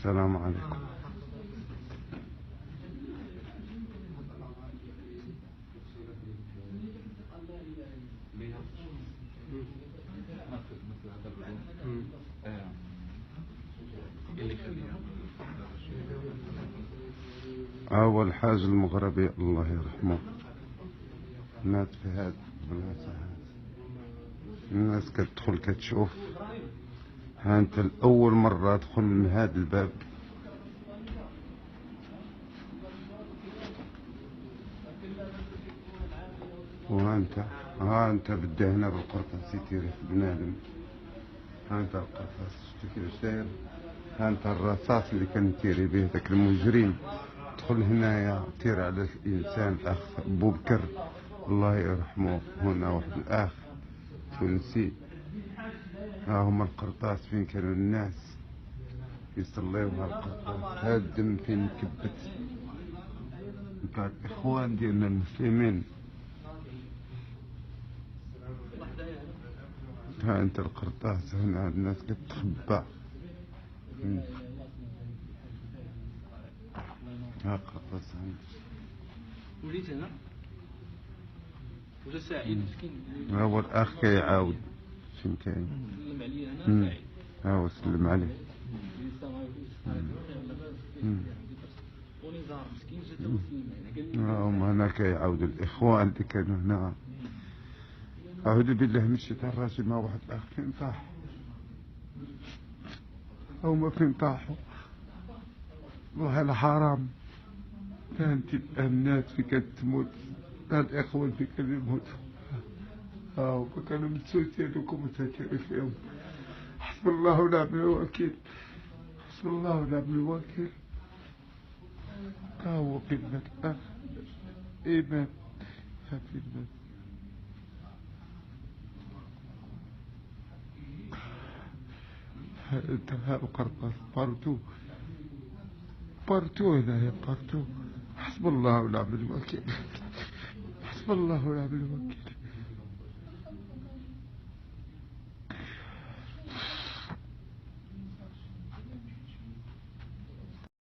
السلام عليكم. أول حاجة المغربي الله يرحمه مات في هذا البلاصة. الناس كتدخل كتشوف، ها انت الأول مرة تدخل من هذا الباب، ها انت بدي هنا بالقرطاس يتيري في بنادم. ها انت القرطاس شفتي كيفاش داير، ها انت الرصاص اللي كان يتيري به ذاك المجرم. تدخل هنايا تير على الإنسان الأخ بوبكر الله يرحمه. هنا واحد الأخ تونسي، ها هما القرطاس فين كانوا الناس يصليو على القرطاس. هاد الدم فين كبت نتاع الإخوان ديالنا المسلمين. ها انت القرطاس هنا الناس كتخبى. ها قرطاس وليت هنا ولا سعيد مسكين. ها هو الأخ كيعاود فين كاين. سلم عليا انا سعيد. ها هو سلم عليه. ونزار مسكين جا تو سلم عليه. ها هما هنا كيعاودوا الإخوان اللي كانوا هنا. أعوذ بالله من الشيطان الرجيم. ما واحد الأخ فين طاح، هما فين طاحوا والله الحرام. كانت الناس في كتموت، الإخوان في كانوا يموتوا. هما كانوا متسوسين لكم وتاتيروا فيهم. حسب الله ونعم الوكيل، حسب الله ونعم الوكيل. هو كلمة أخ إيمان في الناس. انتهى القرطاس بارتو هنايا بارتو. حسب الله ونعم الوكيل، حسب الله ونعم الوكيل.